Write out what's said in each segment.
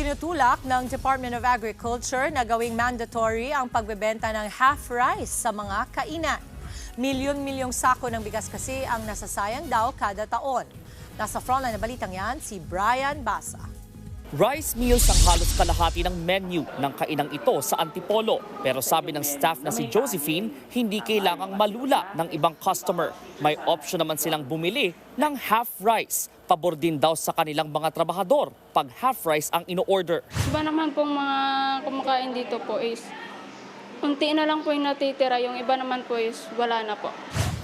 Itinutulak ng Department of Agriculture na gawing mandatory ang pagbebenta ng half rice sa mga kainan. Milyon-milyong sako ng bigas kasi ang nasasayang daw kada taon. Nasa frontline na balitang yan, si Brian Basa. Rice meals ang halos kalahati ng menu ng kainang ito sa Antipolo. Pero sabi ng staff na si Josephine, hindi kailangang malula ng ibang customer. May option naman silang bumili ng half rice. Pabor din daw sa kanilang mga trabahador pag half rice ang ino-order. Iba naman pong mga kumakain dito po is unti na lang po yung natitira, yung iba naman po is wala na po.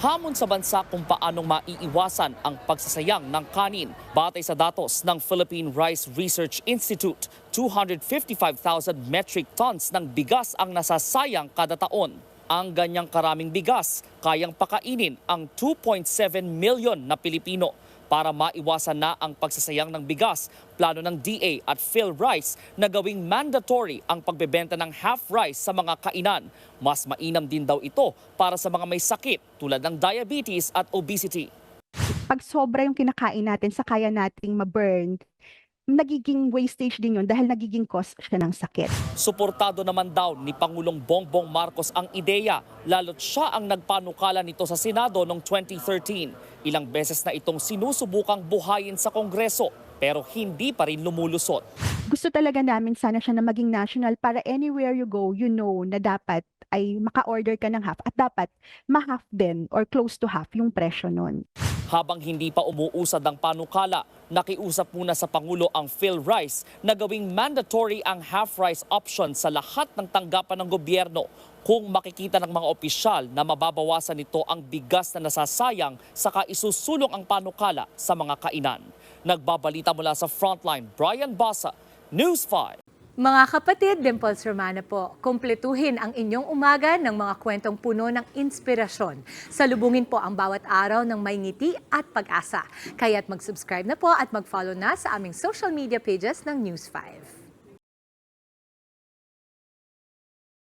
Hamon sa bansa kung paanong maiiwasan ang pagsasayang ng kanin. Batay sa datos ng Philippine Rice Research Institute, 255,000 metric tons ng bigas ang nasasayang kada taon. Ang ganyang karaming bigas, kayang pakainin ang 2.7 million na Pilipino. Para maiwasan na ang pagsasayang ng bigas, plano ng DA at PhilRice na gawing mandatory ang pagbebenta ng half rice sa mga kainan. Mas mainam din daw ito para sa mga may sakit tulad ng diabetes at obesity. Pag sobra yung kinakain natin sa kaya nating ma-burn, nagiging wastage din yun dahil nagiging cause siya ng sakit. Suportado naman daw ni Pangulong Bongbong Marcos ang ideya, lalo't siya ang nagpanukala nito sa Senado noong 2013. Ilang beses na itong sinusubukang buhayin sa Kongreso pero hindi pa rin lumulusot. Gusto talaga namin sana siya na maging national para anywhere you go, you know na dapat ay maka-order ka ng half at dapat ma-half din or close to half yung presyo nun. Habang hindi pa umuusad ang panukala, nakiusap muna sa Pangulo ang PhilRice na gawing mandatory ang half rice option sa lahat ng tanggapan ng gobyerno. Kung makikita ng mga opisyal na mababawasan nito ang bigas na nasasayang, saka isusulong ang panukala sa mga kainan. Nagbabalita mula sa Frontline, Brian Basa, News 5. Mga kapatid, Dimples Romana po, kumpletuhin ang inyong umaga ng mga kwentong puno ng inspirasyon. Salubungin po ang bawat araw ng may ngiti at pag-asa. Kaya't mag-subscribe na po at mag-follow na sa aming social media pages ng News 5.